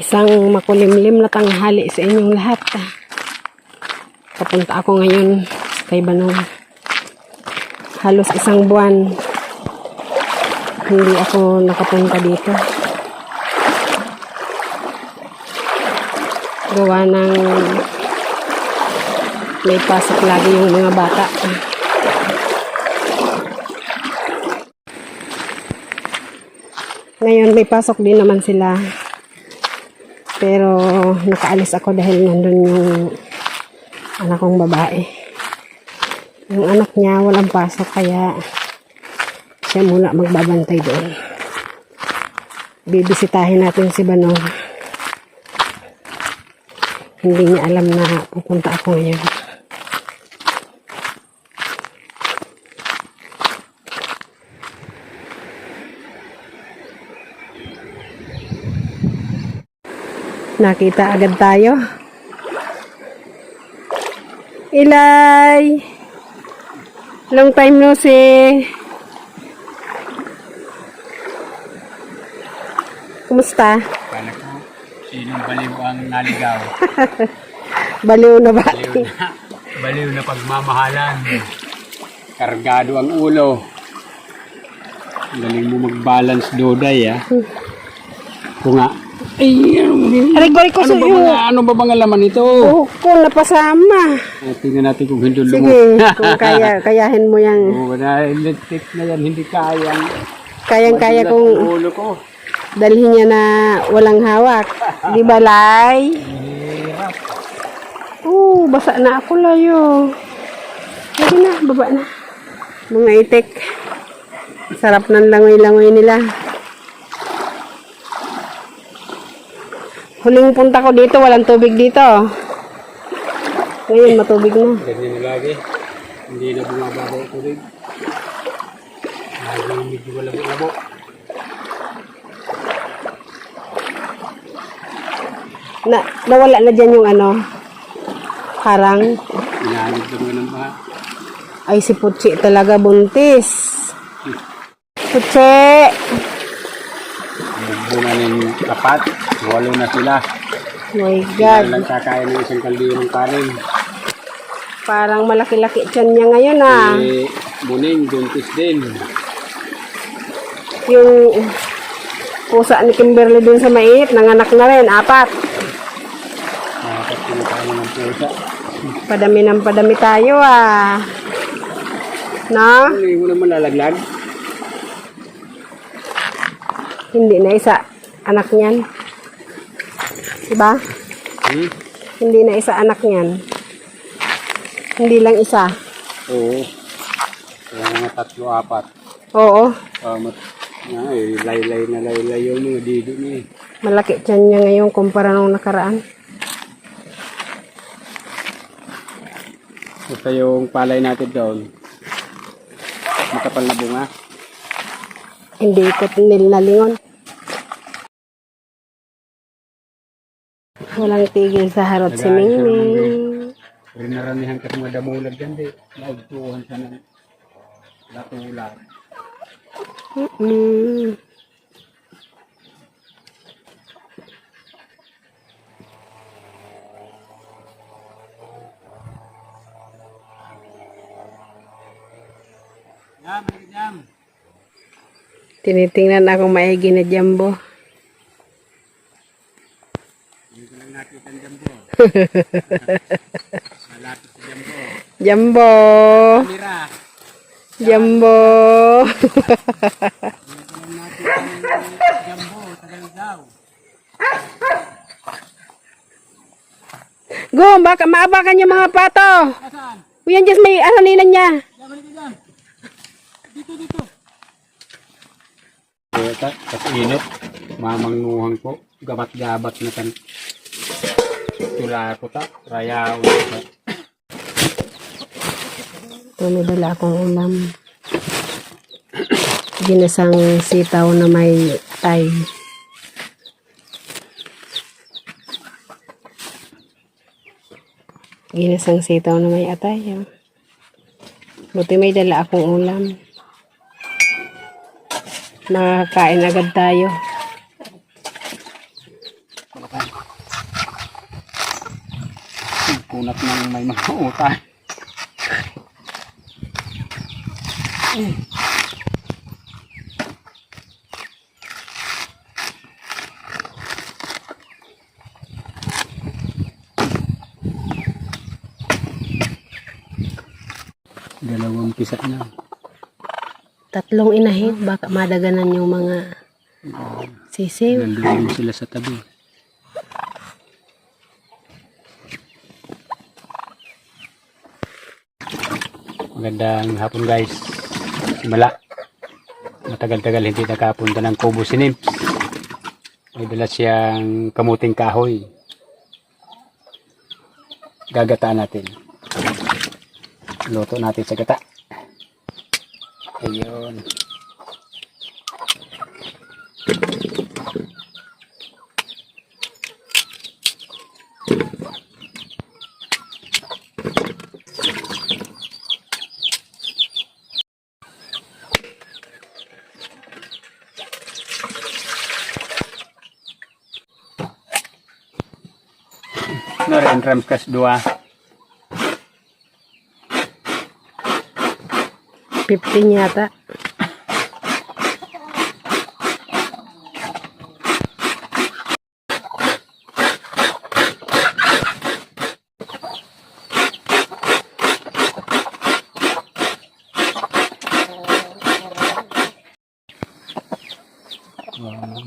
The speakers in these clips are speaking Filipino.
Isang makulimlim na tanghali sa inyong lahat. Papunta ako ngayon kay Banong. Halos isang buwan hindi ako nakapunta dito. Gawa ng may pasok lagi yung mga bata. Ngayon may pasok din naman sila. Pero nakaalis ako dahil nandun yung anak kong babae. Yung anak niya walang pasok kaya siya muna magbabantay doon. Bibisitahin natin si Banong. Hindi niya alam na pupunta ako ngayon. Nakita agad tayo. Ilay! Long time no see. Kumusta? Kala ko, sinong baliw ang naligaw? Baliw na ba? Baliw na pagmamahalan. Kargado ang ulo. Galing mo mag-balance doday, ah. Kung nga, ano ba bang laman ito? Kung napasama. Tingnan natin kung hindi Sige, kung kayahin mo yan. Oo, electric na yan, hindi kayang. Kayang-kaya kung ulo ko. dalhin niya na walang hawak. Di ba, Lay? Hirap. Basa na ako, Layo. Sige na, baba na. Mga itik. Sarap ng langoy-langoy nila. Huling punta ko dito, walang tubig dito. Ngayon, matubig na. Ganyan na lagi. Hindi na bumababa ang tubig. Lagi medyo malabo-labo. Nawala na dyan yung ano, harang. Inaanid naman ng mga. Ay, si Putsi talaga buntis. Putsi! Nagbuna na yung tapat. 8 na sila. Oh my God. Lang kakain ng isang kaldero ng kanin. Parang malaki-laki tiyan niya ngayon, ah. Buning, buntis din. Yung pusa ni Kimberly dun sa mait, nanganak na rin, 4. Nakakapinakain ng pusa. Padami ng padami tayo, ah. No? Hindi mo naman lalaglag. Hindi na isa anak niyan. Diba? Hindi na isa anak niyan. Hindi lang isa. Oo. Kaya mga 3, 4. Oo. Laylay na laylay yung mga dito niya. Malaki tiyan niya ngayon kumpara nung nakaraan. Basta yung palay natin doon. Makapal na bunga. Hindi ko nilalingon. Walang tigil sa harot si Mingming. Rinaramihan kasi mga damulag dyan, di. Naugtuhan siya ng latulag. Jam. Tinitingnan akong maigi na Jumbo. Hindi ko lang nakita ang Jumbo. Malapit si Jumbo. Jumbo! Kamera. Jumbo! Hindi ko lang nakita ang Jumbo. Tagal daw. Go! Baka maabakan yung mga pato! Saan? Uyan, Diyos, may halinan niya. Dyan. Dito. Kasi init. Mamangnuhan ko. Gabat-gabat na kan. Tula ko ta. Rayaw na ta. Ito, may dala akong ulam. Ginasang sitaw na may tay. Ginasang sitaw na may atay. Oh. Buti may dala akong ulam. Nakakain agad tayo. Hanap ng may mga utang. Dalawang pisa na. 3 inahin, baka madaganan yung mga sisiw. Nandun sila sa tabi. Magandang hapon guys. Simula. Matagal-tagal hindi nakapunta ng Kubo si Nimps. May dala siyang kamuting kahoy. Gagataan natin. Luto natin sa gata. Ayun. Noren rem kas 2. 15 yata.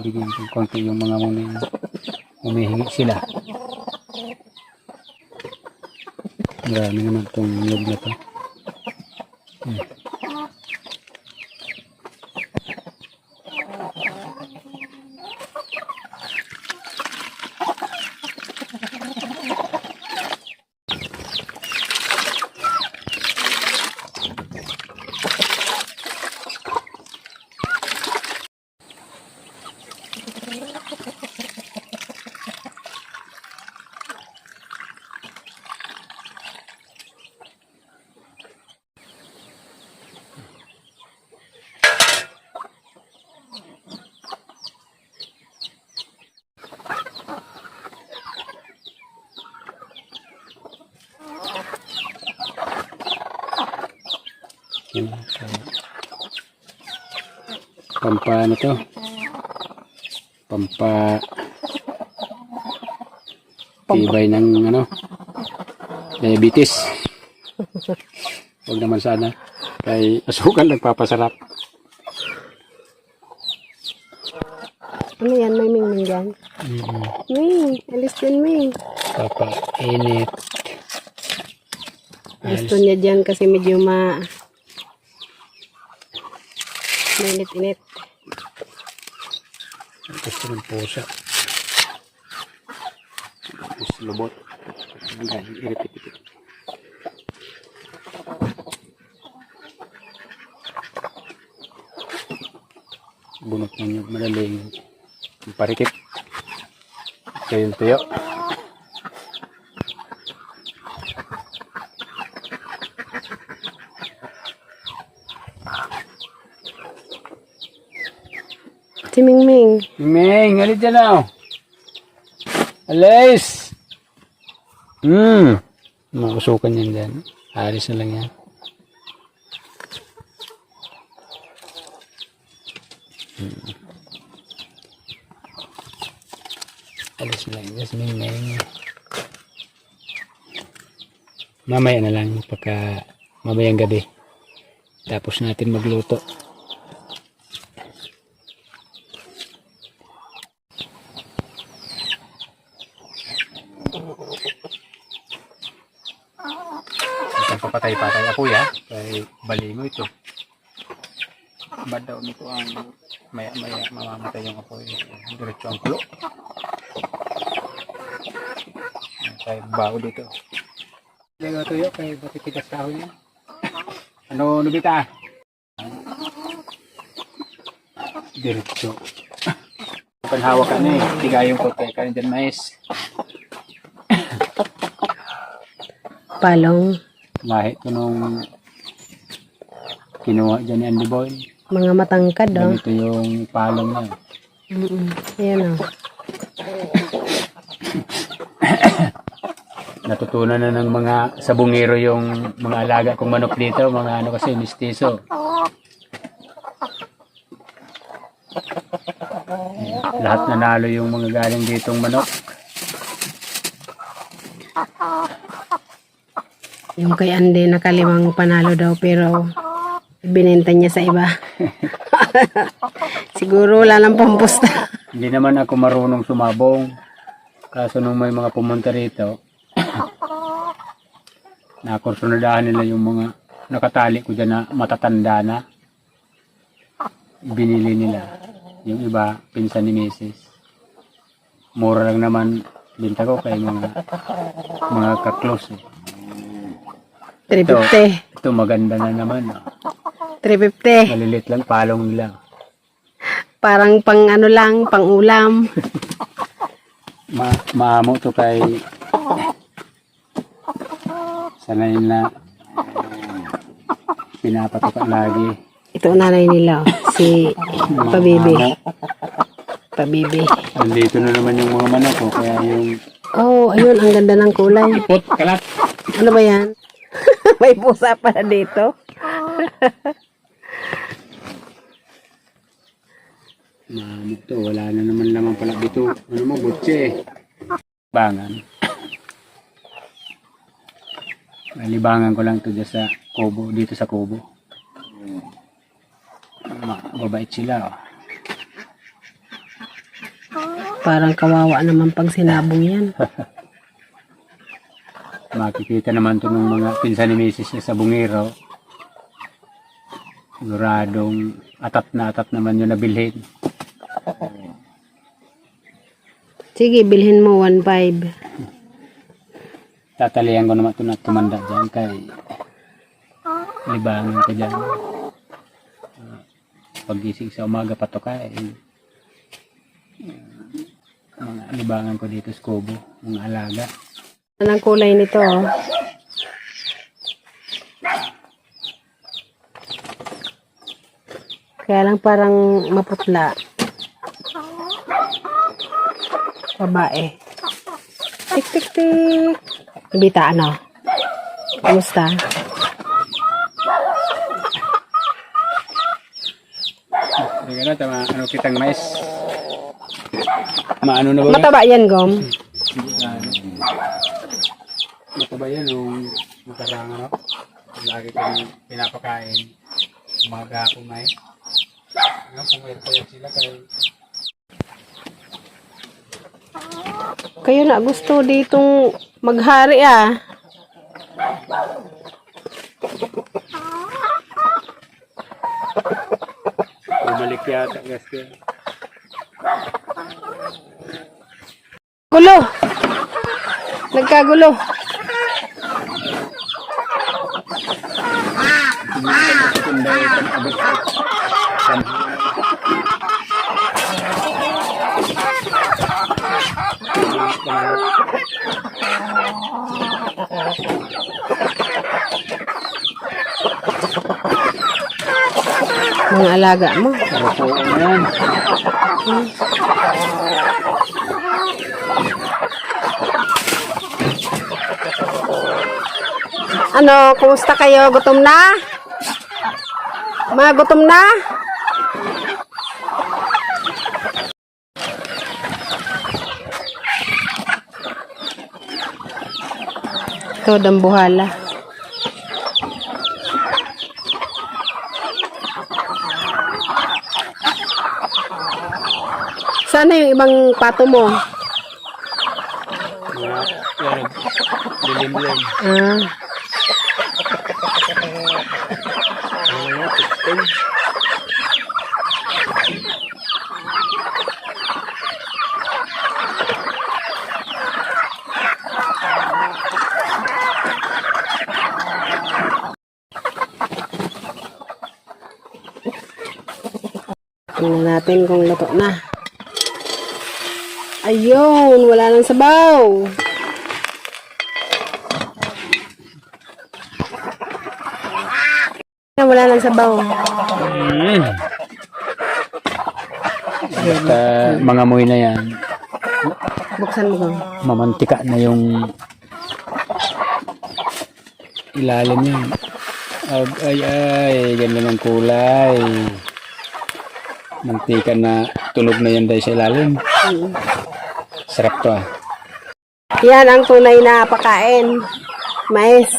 Bigyan ko konti yung mga humihingi sila. Marami naman itong niyog na to. Pampa ano to? Pampa tibay ng ano? Diabetes. Huwag naman sana. Kay asukan nagpapasarap. Ano yan? May mingming dyan? Ming, alis dyan, Ming. Papainit. Gusto niya dyan kasi medyo mainit-init. Gusto ng pusa. Gusto lubot. Iripit-ipit. Bunot ng nyug madaling parikit. Ito yung tuyo. Si Mingming. Ming, halit dyan na. Alis! Mausukan yan dyan. Alis na lang yan. Alis na lang yan. Si Ming. Mamaya na lang pagka mamayang gabi. Tapos natin magluto. Papatay-patay ako ya kay balingo ito. Bad daw nito ang maya-maya mamamatay yung apoy. Diretso ang kulo. Kay bao dito. Lego tuyo kay batikitas kahoy niya. Ano nubita? Diretso. Panhawak ka na eh. Tigayong ko kay kanin dyan mais. Palong. Lahit ko nung kinuha dyan ni Andy Boy. Mga matangkad, oh. Ganito yung palong niya. Ayan, oh. natutunan na ng mga sabungero yung mga alaga kong manok dito, mga ano kasi mistiso. Lahat nanalo yung mga galing ditong manok. Yung kay Andy nakalimang panalo daw pero binenta niya sa iba. Siguro wala nang pampusta. Hindi naman ako marunong sumabong. Kaso nung may mga pumunta rito, nakursunadahan nila yung mga nakatali ko dyan na matatanda na. Binili nila. Yung iba, pinsan ni Mrs. Mura lang naman binta ko kay mga ka-close. 350. Ito maganda na naman. 350. Malilit lang, palong nila. Parang pang ano lang, pang ulam. Maamo to kay sanay na pinapatukan lagi. Ito nanay nila, si Pabibi. Pabibi. Nandito na naman yung mga manok ko, kaya yung Oh, ayun, ang ganda ng kulay. ipot, kalat. Ano ba yan? May pusa pala dito. Maamo to, wala na naman naman pala dito. Ano mo, butse. Libangan. Libangan ko lang to dyan sa Kubo, dito sa Kubo. Mabait sila. Oh. Parang kawawa naman pag sinabong yan. Makikita naman to ng mga pinsan ni Mrs. niya sa bungiro. Siguradong atat naman yun na bilhin. Sige, bilhin mo 1.5. Tatalian ko naman ito na tumanda dyan kay libangan ka dyan. Pagising sa umaga pa to kain. Mga libangan ko dito sa Kubo, mga alaga. Anong kulay nito? Oh? Kaya lang parang maputla. Babae. Tik tik tik. Bita ano? Kumusta? Hindi ka na, tama, ano kitang mais. Maano na ba? Mataba yan, Gom. Mataba yan nung makarang ano. Lagi kong pinapakain. Umaga ako mais. Ano, pumayat sila kayo. Kayo na gusto ditong maghari ah. Bumalik yata kasi. Gulo! Nagkagulo. Mga alaga mo. Opo, yan. Ano, kumusta kayo? Gutom na? Mga gutom na? Ito, dambuhala. Sana yung ibang pato mo? Yan, dilim-lim. Ah. Tingnan natin kung luto na. Ayun, wala nang sabaw. Wala nang sabaw. Basta mga moy na yan. Buksan mo kang. Mamantika na yung ilalim yan. Ay, ganda ng kulay. Mantika na tunog na yan dahil sa ilalim. Sarap to ah. Yan ang tunay na pakain. Mais.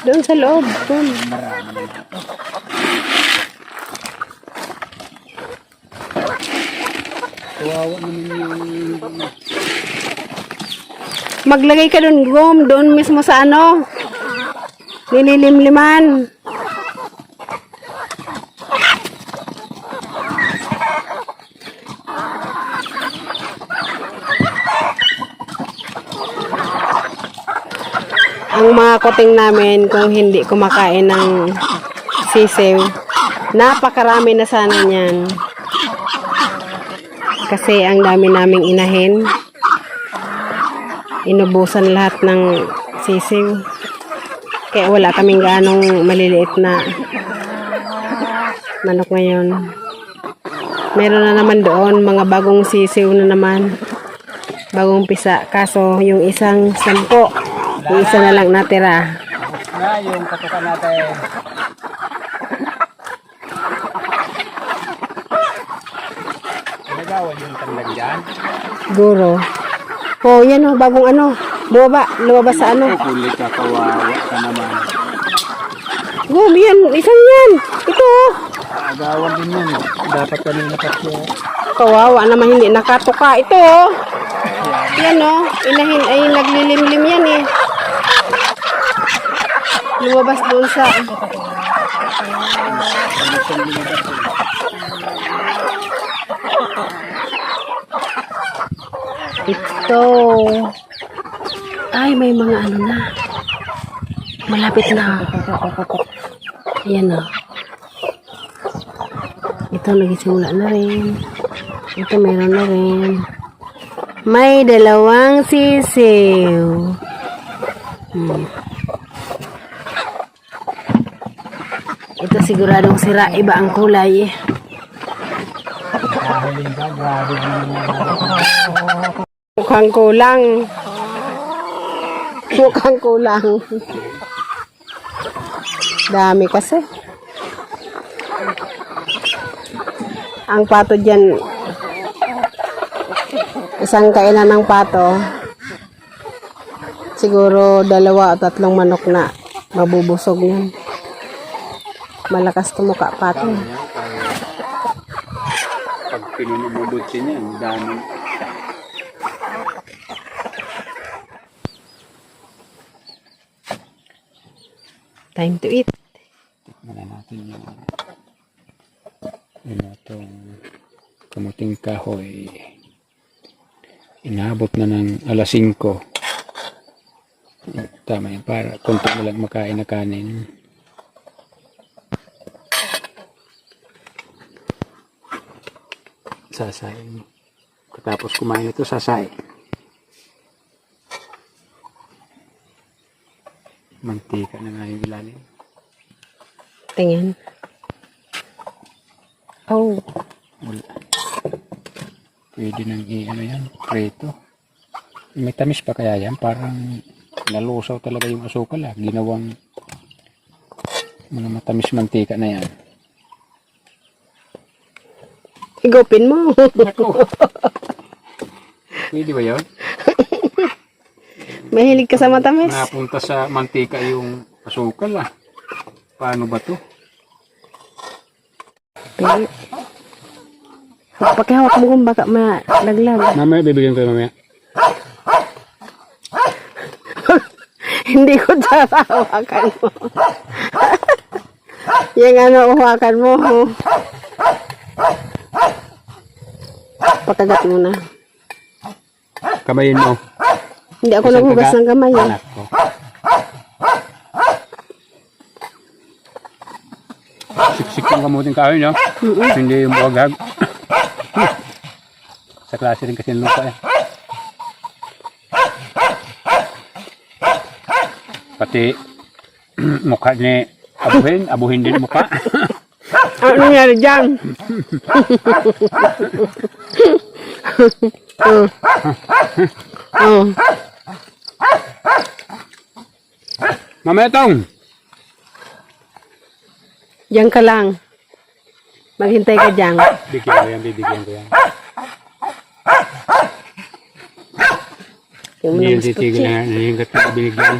Doon sa loob. Doon. Kawawa naman yung... Maglagay ka doon, Gom. Doon mismo sa ano. Nililimliman. Ang mga kuting namin, kung hindi kumakain ng sisiw, napakarami na sana niyan. Kasi ang dami naming inahin. Inubusan lahat ng sisiw. Kaya wala kaming ganong maliliit na manok ngayon. Meron na naman doon, mga bagong sisiw na naman. Bagong pisa. Kaso yung isang 10. Yung isa na lang natira. Na yung katukan natin. Nagawan yung tandag dyan. Siguro. Oh, yan oh, bagong ano. Lumabas sa ano. Kulit ka, kawawa ka naman. Gum, yan. Isang yan. Ito oh. Nagawan din yan. Dapat kanina tatlo. Kawawa naman hindi nakatuka. Ito oh. Yan oh. Inahin ay naglilimlim yan eh. Lumabas doon sa... Ito. Ay, may mga ano na. Malapit na. Ayan o. Ito, nagisimula na rin. Ito, meron na rin. May 2 sisiw. Ito siguradong sira. Iba ang kulay. Mukhang kulang. Mukhang kulang. Dami kasi. Ang pato dyan, isang kainan ng pato, siguro 2 o 3 manok na mabubusog yan. Malakas tumuka pato. Pag pinunumubot siya niya, ang dami. Time to eat. Tikman natin yung itong kamuting kahoy. Inabot na ng 5:00. Tama yan, para konti na lang makain na kanin. Sasayin. Katapos kumain ito, sasayin. Mantika na nga yung ilalim. Tingin. Oh. Wala. Pwede nang ano yan, preto. May tamis pa kaya yan, parang nalusaw talaga yung asukal ah. Ginawang mga matamis mantika na yan. Higupin mo. Pwede ba yun? Mahilig ka sa matamis. Napunta sa mantika yung asukal ah. Paano ba to? Pwede. Pakihawak mo kung baka malaglag. Mamaya, bibigyan ko mamaya. Hindi ko tsara hawakan mo. Yung ano, hawakan mo. Pakagat mo na. Kamayin mo. Hindi ako naghugas ng kamay. Eh. Anak ko. Siksik yung kamuting kahoy, no? Hindi yung buwagag. Sa klase rin kasi ng lupa eh. Pati mukha ni abuhin din mukha. Ano nangyari dyan? Oh. Oh. Mamaya tong! Diyan ka lang. Maghintay ka diyan. Bigyan ko yan, bibigyan ko yan. Yung Hindi mga yung titigil maspuchi. na hinggat na binigyan.